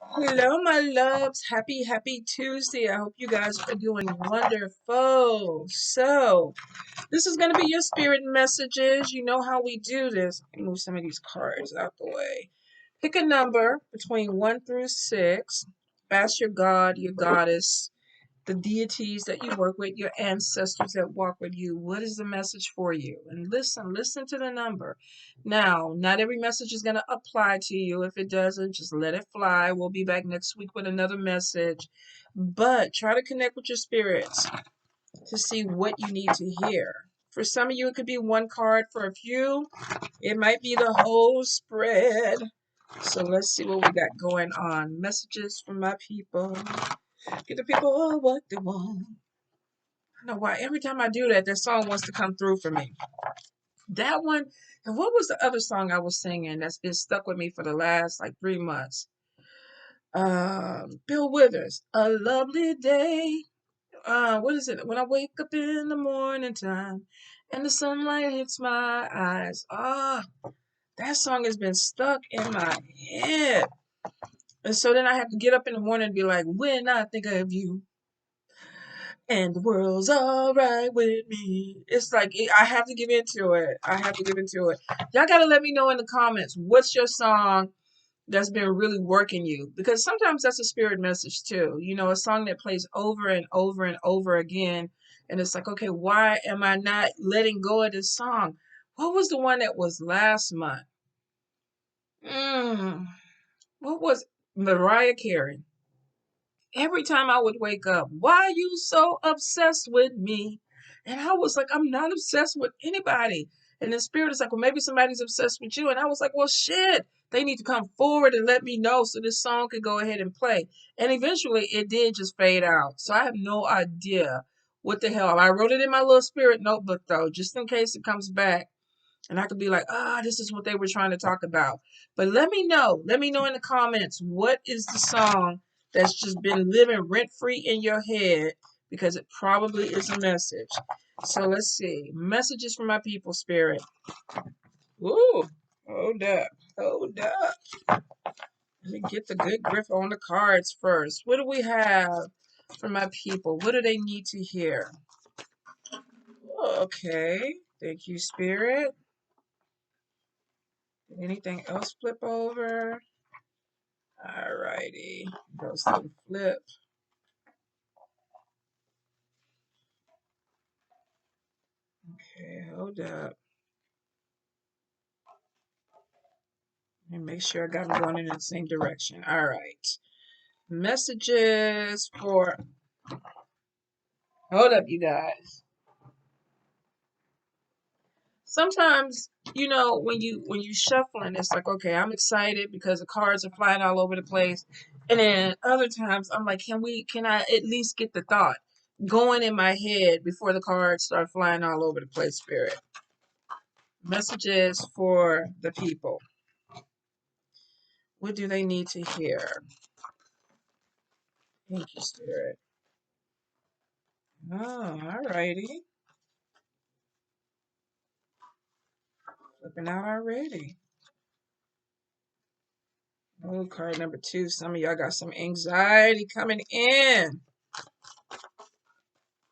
Hello, my loves. Happy Tuesday. I hope you guys are doing wonderful. So, this is going to be your spirit messages. You know how we do this. Let me move some of these cards out the way. Pick a number between 1 through 6. Ask your God, your goddess, the deities that you work with, your ancestors that walk with you. What is the message for you? And listen to the number. Now, not every message is going to apply to you. If it doesn't, just let it fly. We'll be back next week with another message. But try to connect with your spirits to see what you need to hear. For some of you, it could be one card. For a few, it might be the whole spread. So let's see what we got going on. Messages from my people. Give the people what they want. I don't know why every time I do that, that song wants to come through for me. That one, and what was the other song I was singing that's been stuck with me for the last like 3 months? Bill Withers, A Lovely Day. What is it? When I wake up in the morning time and the sunlight hits my eyes. That song has been stuck in my head. And so then I have to get up in the morning and be like, when I think of you, and the world's all right with me. It's like I have to give into it. I have to give into it. Y'all gotta let me know in the comments what's your song that's been really working you, because sometimes that's a spirit message too. You know, a song that plays over and over and over again, and it's like, okay, why am I not letting go of this song? What was the one that was last month? Mm, what was Mariah Carey? Every time I would wake up, why are you so obsessed with me? And I was like, I'm not obsessed with anybody. And the spirit is like, well, maybe somebody's obsessed with you. And I was like, well, shit, they need to come forward and let me know so this song could go ahead and play. And eventually it did just fade out. So I have no idea what the hell. I wrote it in my little spirit notebook though, just in case it comes back. And I could be like, this is what they were trying to talk about. But let me know. Let me know in the comments, what is the song that's just been living rent free in your head? Because it probably is a message. So let's see. Messages from my people, spirit. Ooh, hold up. Hold up. Let me get the good grip on the cards first. What do we have for my people? What do they need to hear? Okay. Thank you, spirit. Did anything else flip over? Alrighty. Goes to the flip. Okay, hold up. And make sure I got them going in the same direction. Alright. Messages for, hold up, you guys. Sometimes, you know, when you shuffling, it's like, okay, I'm excited because the cards are flying all over the place. And then other times I'm like, can I at least get the thought going in my head before the cards start flying all over the place, spirit? Messages for the people. What do they need to hear? Thank you, Spirit. Oh, alrighty. Flipping out already. Oh, card number 2. Some of y'all got some anxiety coming in.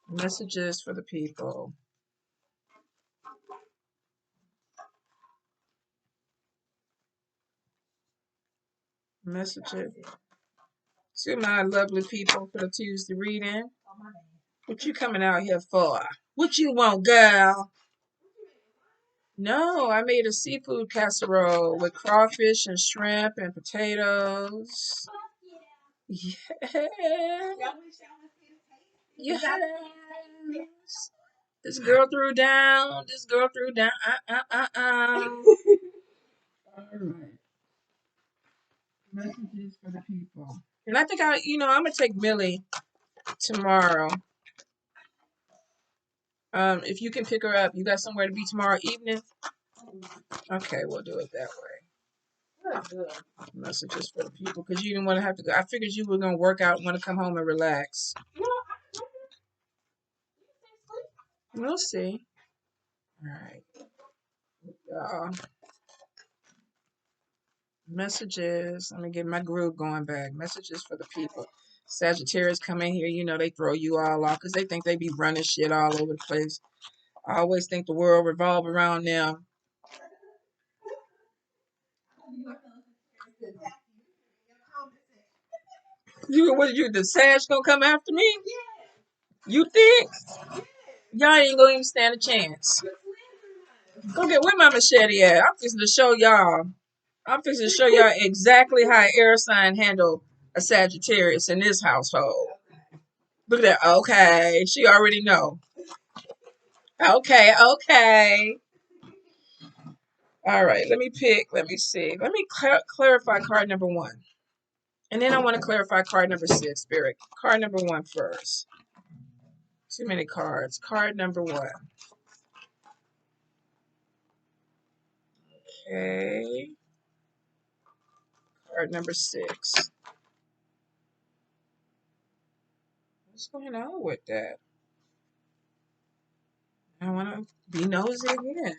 Messages for the people. Messages to my lovely people for the Tuesday reading. What you coming out here for? What you want, girl? No, I made a seafood casserole with crawfish and shrimp and potatoes. Yeah. Yes. This girl threw down. This girl threw down. All right. Messages for the people. And I think I'm gonna take Millie tomorrow. If you can pick her up, you got somewhere to be tomorrow evening. Okay, we'll do it that way. Messages for the people, because you didn't want to have to go. I figured you were gonna work out and want to come home and relax. We'll see. All right. Messages. Let me get my groove going back. Messages for the people. Sagittarius come in here, you know, they throw you all off because they think they be running shit all over the place. I always think the world revolve around them. The Sag gonna come after me? You think? Y'all ain't gonna even stand a chance. Go get where my machete at. I'm fixing to show y'all. I'm fixing to show y'all exactly how an air sign handle a Sagittarius in this household. Look at that. Okay, she already know. Okay, okay. All right, let me pick. Let me see. Let me clarify card number 1. And then I want to clarify card number 6, Spirit. Card number 1 first. Too many cards. Card number 1. Okay. Card number 6. What's going on with that? I want to be nosy again.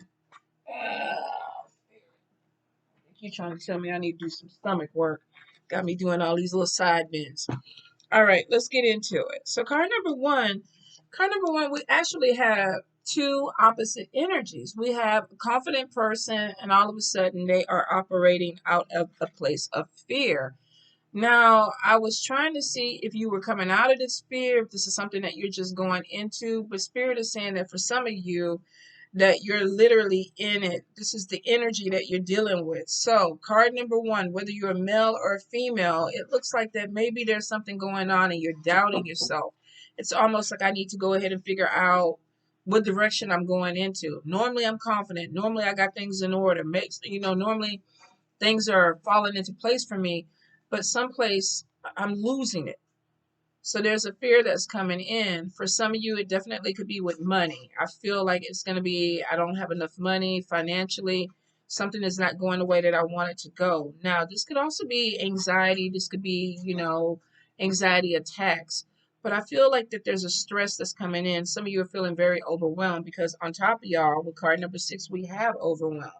You're trying to tell me I need to do some stomach work. Got me doing all these little side bends. All right, let's get into it. So card number one, we actually have two opposite energies. We have a confident person, and all of a sudden they are operating out of a place of fear. Now, I was trying to see if you were coming out of this fear, if this is something that you're just going into, but Spirit is saying that for some of you, that you're literally in it. This is the energy that you're dealing with. So, card number 1, whether you're a male or a female, it looks like that maybe there's something going on and you're doubting yourself. It's almost like I need to go ahead and figure out what direction I'm going into. Normally, I'm confident. Normally, I got things in order. Normally things are falling into place for me, but someplace I'm losing it. So there's a fear that's coming in. For some of you, it definitely could be with money. I feel like it's going to be, I don't have enough money financially. Something is not going the way that I want it to go. Now, this could also be anxiety. This could be, anxiety attacks. But I feel like that there's a stress that's coming in. Some of you are feeling very overwhelmed because on top of y'all, with card number 6, we have overwhelmed.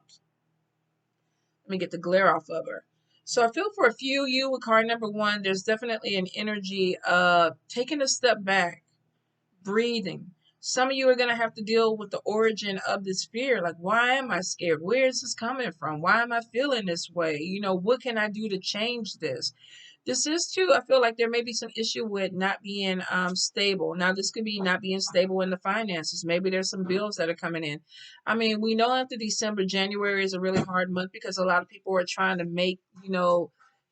Let me get the glare off of her. So I feel for a few of you with card number 1, there's definitely an energy of taking a step back, breathing. Some of you are going to have to deal with the origin of this fear. Like, why am I scared? Where is this coming from? Why am I feeling this way? What can I do to change this? This is too, I feel like there may be some issue with not being stable. Now, this could be not being stable in the finances. Maybe there's some bills that are coming in. I mean, we know after December, January is a really hard month because a lot of people are trying to make,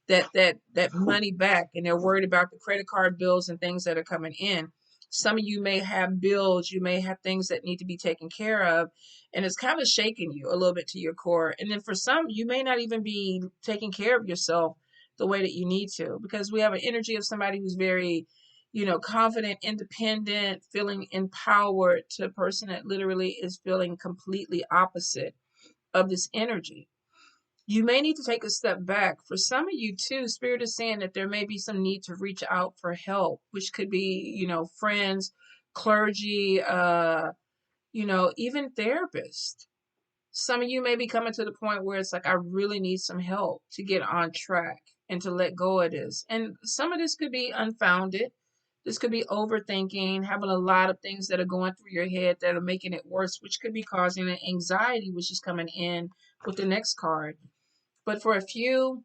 that money back, and they're worried about the credit card bills and things that are coming in. Some of you may have bills, you may have things that need to be taken care of, and it's kind of shaking you a little bit to your core. And then for some, you may not even be taking care of yourself the way that you need to, because we have an energy of somebody who's very, confident, independent, feeling empowered, to a person that literally is feeling completely opposite of this energy. You may need to take a step back. For some of you too, Spirit is saying that there may be some need to reach out for help, which could be, friends, clergy, even therapists. Some of you may be coming to the point where it's like, I really need some help to get on track and to let go of this. And some of this could be unfounded. This could be overthinking, having a lot of things that are going through your head that are making it worse, which could be causing an anxiety, which is coming in with the next card. But for a few,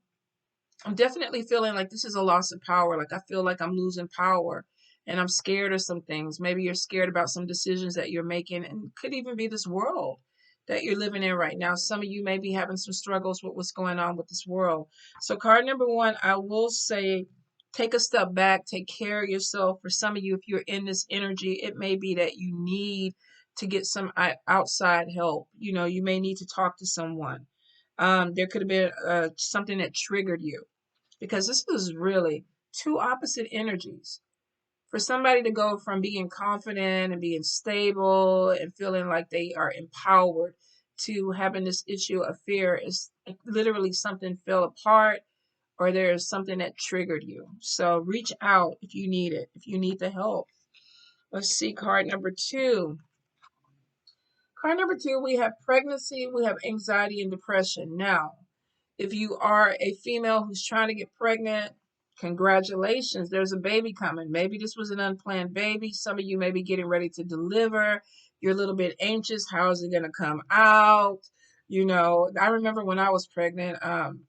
I'm definitely feeling like this is a loss of power. Like, I feel like I'm losing power and I'm scared of some things. Maybe you're scared about some decisions that you're making, and could even be this world that you're living in right now. Some of you may be having some struggles with what's going on with this world. So card number 1, I will say, take a step back, take care of yourself. For some of you, if you're in this energy, it may be that you need to get some outside help. You may need to talk to someone. There could have been something that triggered you, because this is really two opposite energies. For somebody to go from being confident and being stable and feeling like they are empowered to having this issue of fear, is literally something fell apart, or there's something that triggered you. So reach out if you need it, if you need the help. Let's see, card number 2. Card number 2, we have pregnancy, we have anxiety and depression. Now, If you are a female who's trying to get pregnant, congratulations, there's a baby coming. Maybe this was an unplanned baby. Some of you may be getting ready to deliver. You're a little bit anxious. How is it going to come out? You know, I remember when I was pregnant,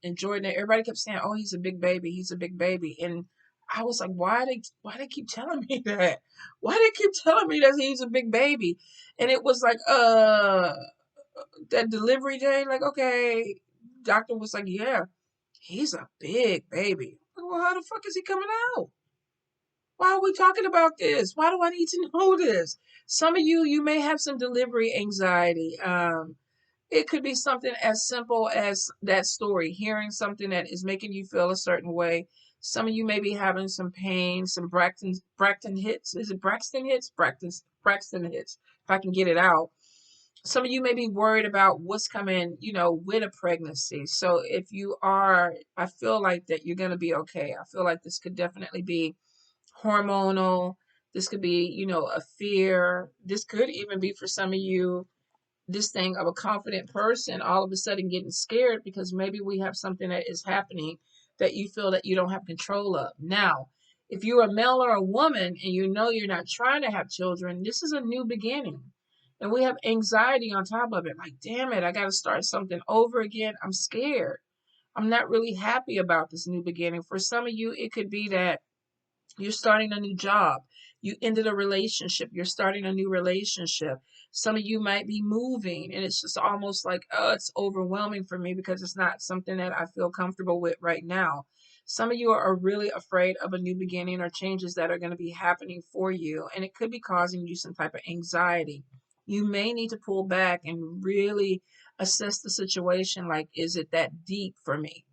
in Jordan, everybody kept saying, "Oh, he's a big baby. He's a big baby." And I was like, why they keep telling me that? Why they keep telling me that he's a big baby? And it was like, that delivery day, like, okay, doctor was like, yeah, he's a big baby. Well, how the fuck is he coming out? Why are we talking about this? Why do I need to know this? Some of you, you may have some delivery anxiety. It could be something as simple as that story, hearing something that is making you feel a certain way. Some of you may be having some pain, some Braxton hits. Is it Braxton hits? Braxton hits. If I can get it out. Some of you may be worried about what's coming, you know, with a pregnancy. So if you are, I feel like that you're going to be okay. I feel like this could definitely be hormonal. This could be, you know, a fear. This could even be for some of you this thing of a confident person all of a sudden getting scared because maybe we have something that is happening that you feel that you don't have control of. Now, if you're a male or a woman and you know you're not trying to have children, this is a new beginning. And we have anxiety on top of it. Like, damn it, I got to start something over again. I'm scared. I'm not really happy about this new beginning. For some of you, it could be that you're starting a new job. You ended a relationship. You're starting a new relationship. Some of you might be moving, and it's just almost like, oh, it's overwhelming for me because it's not something that I feel comfortable with right now. Some of you are really afraid of a new beginning or changes that are going to be happening for you, and it could be causing you some type of anxiety. You may need to pull back and really assess the situation like, is it that deep for me?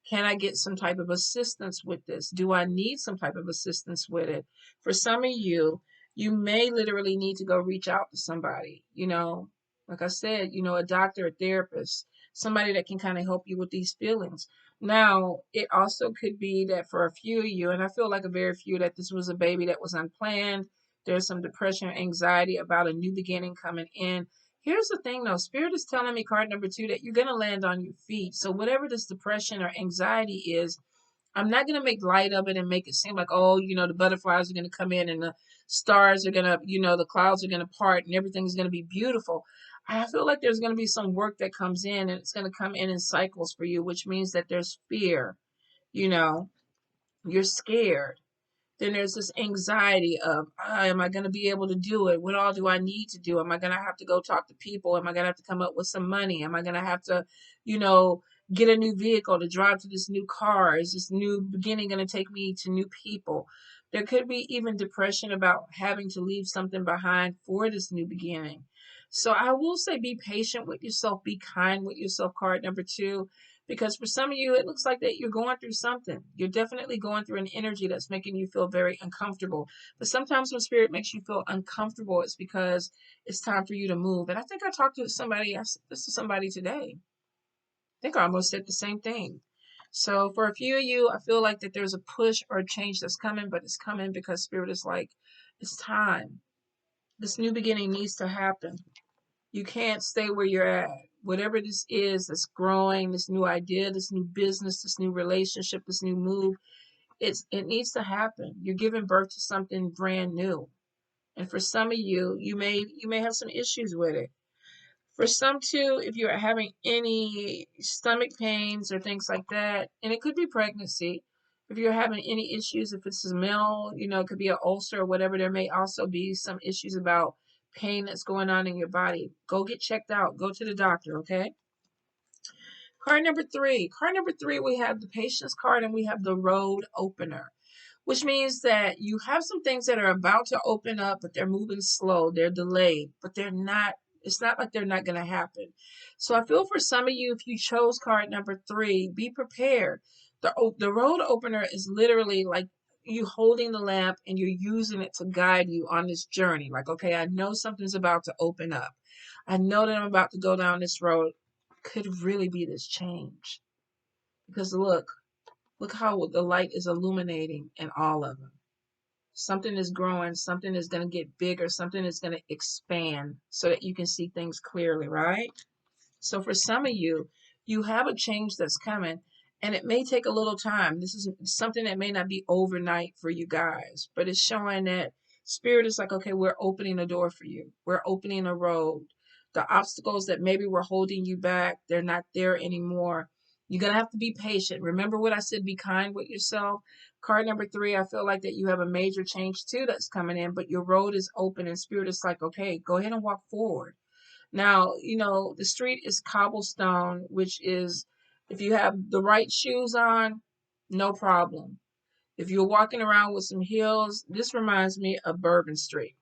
Can I get some type of assistance with this? Do I need some type of assistance with it? For some of you, you may literally need to go reach out to somebody, you know, like I said, you know, a doctor, a therapist, somebody that can kind of help you with these feelings. Now, it also could be that for a few of you, and I feel like a very few, that this was a baby that was unplanned. There's some depression, anxiety about a new beginning coming in. Here's the thing though, Spirit is telling me, card number 2, that you're going to land on your feet. So whatever this depression or anxiety is, I'm not going to make light of it and make it seem like, oh, you know, the butterflies are going to come in and the stars are going to, you know, the clouds are going to part and everything's going to be beautiful. I feel like there's going to be some work that comes in and it's going to come in cycles for you, which means that there's fear, you know, you're scared. Then there's this anxiety of, am I going to be able to do it? What all do I need to do? Am I going to have to go talk to people? Am I going to have to come up with some money? Am I going to have to, you know, get a new vehicle to drive to this new car? Is this new beginning going to take me to new people? There could be even depression about having to leave something behind for this new beginning. So I will say be patient with yourself, be kind with yourself, card number 2. Because for some of you, it looks like that you're going through something. You're definitely going through an energy that's making you feel very uncomfortable. But sometimes when spirit makes you feel uncomfortable, it's because it's time for you to move. And I think I talked to somebody, I said this to somebody today. I think I almost said the same thing. So for a few of you, I feel like that there's a push or a change that's coming, but it's coming because spirit is like, it's time. This new beginning needs to happen. You can't stay where you're at. Whatever this is that's growing, this new idea, this new business, this new relationship, this new move, it needs to happen. You're giving birth to something brand new. And for some of you, you may have some issues with it. For some too, if you're having any stomach pains or things like that, and it could be pregnancy, if you're having any issues, if it's a male, you know, it could be an ulcer or whatever, there may also be some issues about pain that's going on in your body. Go get checked out. Go to the doctor, okay? Card number 3. Card number 3, we have the patience card and we have the road opener, which means that you have some things that are about to open up, but they're moving slow. They're delayed, but they're not, it's not like they're not going to happen. So I feel for some of you, if you chose card number 3, be prepared. The road opener is literally like you holding the lamp and you're using it to guide you on this journey. Like, okay, I know something's about to open up. I know that I'm about to go down this road. Could really be this change. Because look how the light is illuminating in all of them. Something is growing, something is going to get bigger, something is going to expand so that you can see things clearly, right? So for some of you, You have a change that's coming, and it may take a little time. This is something that may not be overnight for you guys, but it's showing that Spirit is like, okay, we're opening a door for you. We're opening a road. The obstacles that maybe were holding you back, they're not there anymore. You're going to have to be patient. Remember what I said, be kind with yourself. Card number 3, I feel like that you have a major change too that's coming in, but your road is open and Spirit is like, okay, go ahead and walk forward. Now, the street is cobblestone, which is, if you have the right shoes on, no problem. If you're walking around with some heels, this reminds me of Bourbon Street.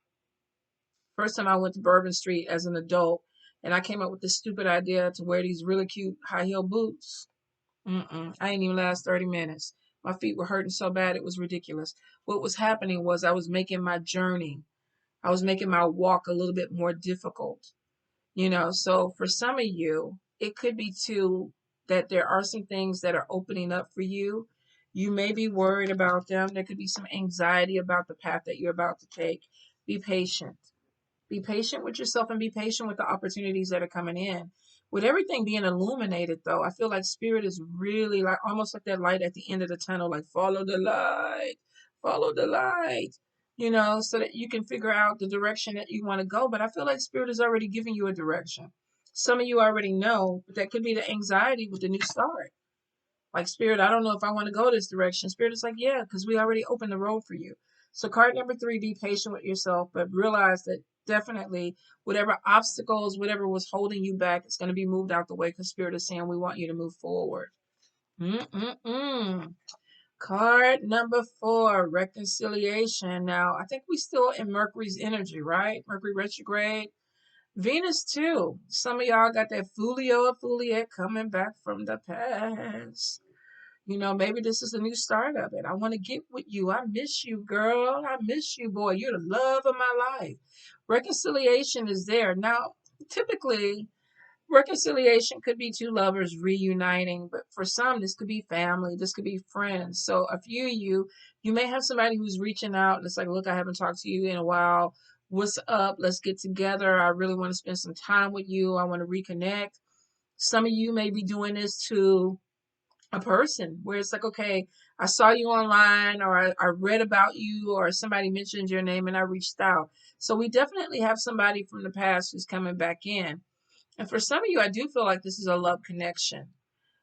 First time I went to Bourbon Street as an adult, and I came up with this stupid idea to wear these really cute high heel boots. I didn't even last 30 minutes. My feet were hurting so bad it was ridiculous. What was happening was I was making my journey, I was making my walk a little bit more difficult. So for some of you, it could be too that there are some things that are opening up for you. You may be worried about them. There could be some anxiety about the path that you're about to take. Be patient. Be patient with yourself and be patient with the opportunities that are coming in. With everything being illuminated, though, I feel like Spirit is really like almost like that light at the end of the tunnel, like follow the light, so that you can figure out the direction that you want to go. But I feel like Spirit is already giving you a direction. Some of you already know, but that could be the anxiety with the new start. Like, Spirit, I don't know if I want to go this direction. Spirit is like, yeah, because we already opened the road for you. So card number 3, be patient with yourself, but realize that definitely whatever obstacles, whatever was holding you back, it's going to be moved out the way because Spirit is saying we want you to move forward. Card number 4, reconciliation. Now, I think we still in Mercury's energy, right? Mercury retrograde. Venus too. Some of y'all got that Fulio or Fuliet coming back from the past. Maybe this is a new start of it. I want to get with you. I miss you, girl. I miss you, boy. You're the love of my life. Reconciliation is there. Now, typically, reconciliation could be two lovers reuniting, but for some, this could be family. This could be friends. So a few of you may have somebody who's reaching out and it's like, look, I haven't talked to you in a while. What's up? Let's get together. I really want to spend some time with you. I want to reconnect. Some of you may be doing this to a person where it's like, okay, I saw you online or I read about you or somebody mentioned your name and I reached out. So we definitely have somebody from the past who's coming back in. And for some of you, I do feel like this is a love connection.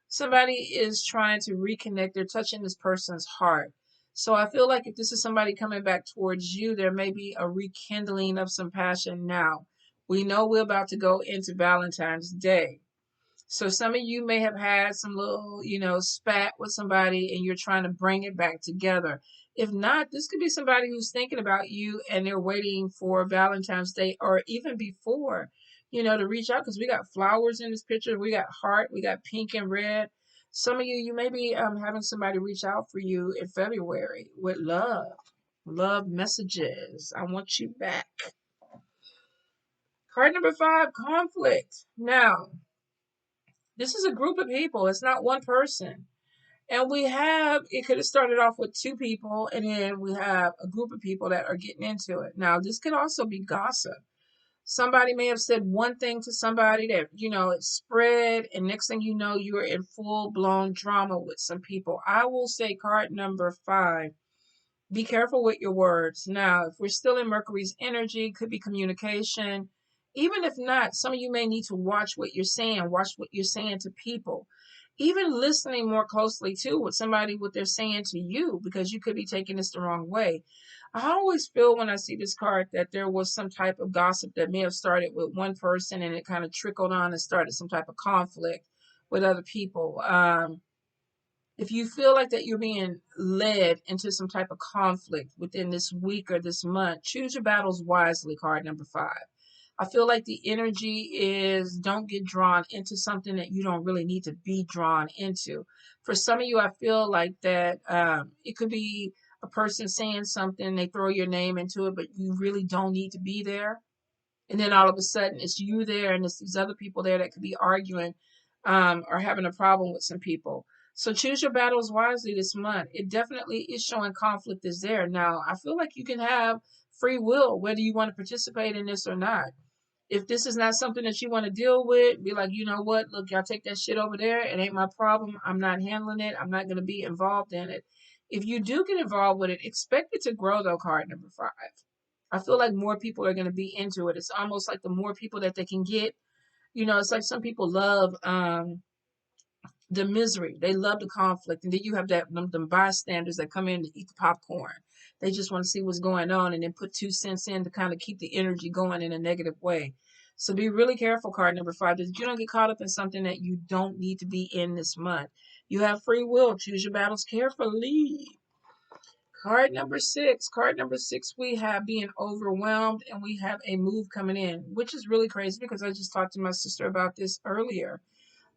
Somebody is trying to reconnect. They're touching this person's heart. So I feel like if this is somebody coming back towards you, there may be a rekindling of some passion now. We know we're about to go into Valentine's Day. So some of you may have had some little, spat with somebody and you're trying to bring it back together. If not, this could be somebody who's thinking about you and they're waiting for Valentine's Day or even before, to reach out because we got flowers in this picture. We got heart, we got pink and red. Some of you may be having somebody reach out for you in February with love messages. I want you back. Card number 5, conflict. Now, this is a group of people. It's not one person. And it could have started off with 2 people, and then we have a group of people that are getting into it. Now, this could also be gossip. Somebody may have said one thing to somebody that, it spread, and next thing you know, you're in full-blown drama with some people. I will say card number 5. Be careful with your words. Now, if we're still in Mercury's energy, could be communication. Even if not, some of you may need to watch what you're saying, watch what you're saying to people. Even listening more closely too with somebody, what they're saying to you, because you could be taking this the wrong way. I always feel when I see this card that there was some type of gossip that may have started with one person and it kind of trickled on and started some type of conflict with other people. If you feel like that you're being led into some type of conflict within this week or this month, choose your battles wisely, card number 5. I feel like the energy is don't get drawn into something that you don't really need to be drawn into. For some of you, I feel like that it could be a person saying something, they throw your name into it, but you really don't need to be there. And then all of a sudden it's you there and it's these other people there that could be arguing or having a problem with some people. So choose your battles wisely this month. It definitely is showing conflict is there. Now, I feel like you can have free will, whether you want to participate in this or not. If this is not something that you want to deal with, be like, you know what? Look, y'all take that shit over there. It ain't my problem. I'm not handling it. I'm not going to be involved in it. If you do get involved with it, expect it to grow, though, card number 5. I feel like more people are going to be into it. It's almost like the more people that they can get, it's like some people love the misery. They love the conflict. And then you have them bystanders that come in to eat the popcorn. They just want to see what's going on and then put 2 cents in to kind of keep the energy going in a negative way. So be really careful, card number 5, that you don't get caught up in something that you don't need to be in this month. You have free will. Choose your battles carefully. Card number 6. Card number 6, we have being overwhelmed and we have a move coming in, which is really crazy because I just talked to my sister about this earlier.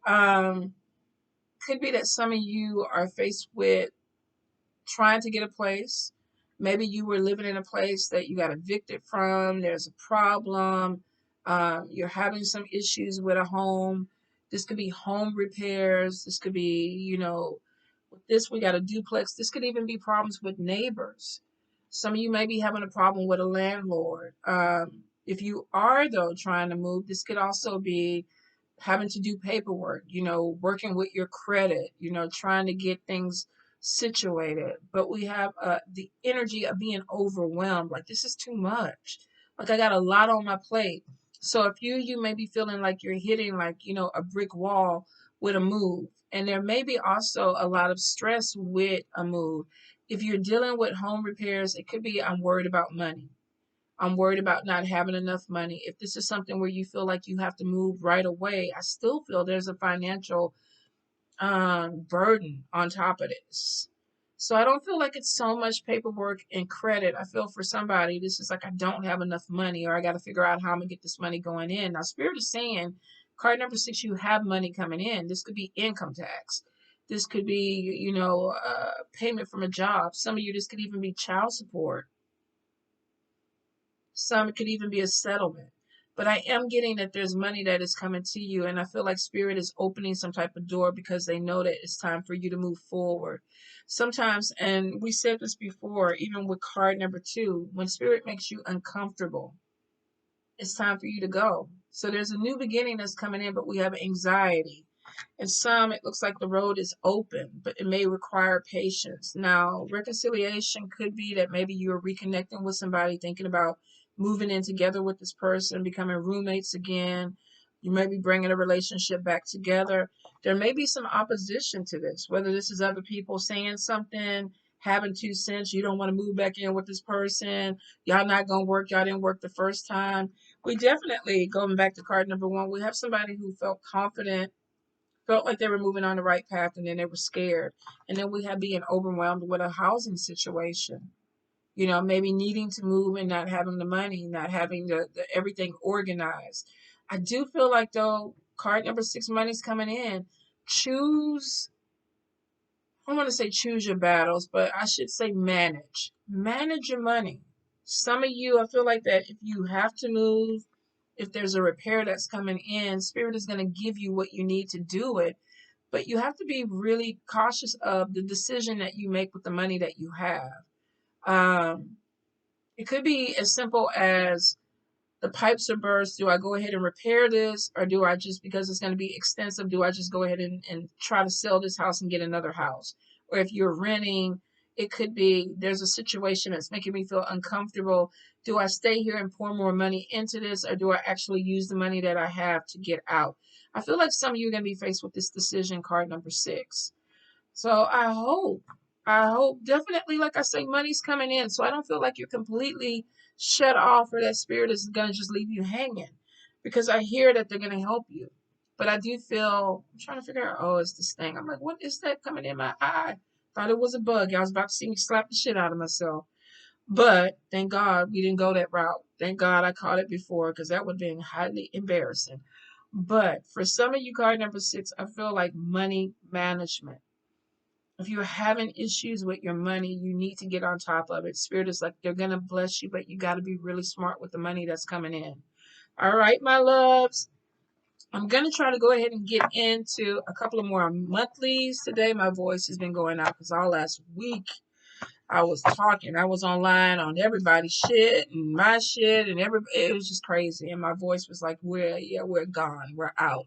Could be that some of you are faced with trying to get a place. Maybe you were living in a place that you got evicted from. There's a problem. You're having some issues with a home. This could be home repairs. This could be, with this, we got a duplex. This could even be problems with neighbors. Some of you may be having a problem with a landlord. If you are, though, trying to move, this could also be having to do paperwork, working with your credit, trying to get things situated. But we have the energy of being overwhelmed. Like, this is too much. Like, I got a lot on my plate. So if you may be feeling like you're hitting, like, a brick wall with a move. And there may be also a lot of stress with a move. If you're dealing with home repairs, it could be, I'm worried about money. I'm worried about not having enough money. If this is something where you feel like you have to move right away, I still feel there's a financial burden on top of this. So I don't feel like it's so much paperwork and credit. I feel for somebody, this is like, I don't have enough money, or I got to figure out how I'm going to get this money going in. Now, Spirit is saying, card number 6, you have money coming in. This could be income tax. This could be, payment from a job. Some of you, this could even be child support. Some could even be a settlement. But I am getting that there's money that is coming to you, and I feel like Spirit is opening some type of door because they know that it's time for you to move forward. Sometimes, and we said this before, even with card number 2, when Spirit makes you uncomfortable, it's time for you to go. So there's a new beginning that's coming in, but we have anxiety. And some, it looks like the road is open, but it may require patience. Now, reconciliation could be that maybe you're reconnecting with somebody, thinking about moving in together with this person, becoming roommates again. You may be bringing a relationship back together. There may be some opposition to this, whether this is other people saying something, having 2 cents, you don't want to move back in with this person, y'all not going to work, y'all didn't work the first time. We definitely, going back to card number 1, we have somebody who felt confident, felt like they were moving on the right path, and then they were scared. And then we have being overwhelmed with a housing situation. Maybe needing to move and not having the money, not having the everything organized. I do feel like, though, card number 6, money's coming in. I don't want to say choose your battles, but I should say manage. Manage your money. Some of you, I feel like that if you have to move, if there's a repair that's coming in, Spirit is going to give you what you need to do it. But you have to be really cautious of the decision that you make with the money that you have. It could be as simple as the pipes are burst. Do I go ahead and repair this? Or do I just, because it's going to be extensive, do I just go ahead and try to sell this house and get another house? Or if you're renting, it could be there's a situation that's making me feel uncomfortable. Do I stay here and pour more money into this? Or do I actually use the money that I have to get out? I feel like some of you are going to be faced with this decision, card number 6. So I hope definitely, like I say, money's coming in. So I don't feel like you're completely shut off, or that Spirit is going to just leave you hanging, because I hear that they're going to help you. But I do feel, I'm trying to figure out, oh, it's this thing. I'm like, what is that coming in my eye? Thought it was a bug. I was about to see me slap the shit out of myself. But thank God we didn't go that route. Thank God I caught it before, because that would have been highly embarrassing. But for some of you, card number 6, I feel like money management. If you're having issues with your money, you need to get on top of it. Spirit is like, they're going to bless you, but you got to be really smart with the money that's coming in. All right, my loves. I'm going to try to go ahead and get into a couple of more monthlies today. My voice has been going out because all last week I was talking. I was online on everybody's shit and my shit and it was just crazy. And my voice was like, we're gone. We're out.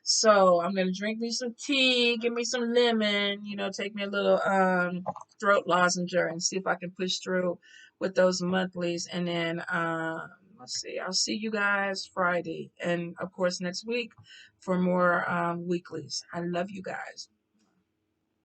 So I'm gonna drink me some tea, give me some lemon, take me a little throat lozenge and see if I can push through with those monthlies. And then let's see, I'll see you guys Friday, and of course next week for more weeklies. I love you guys.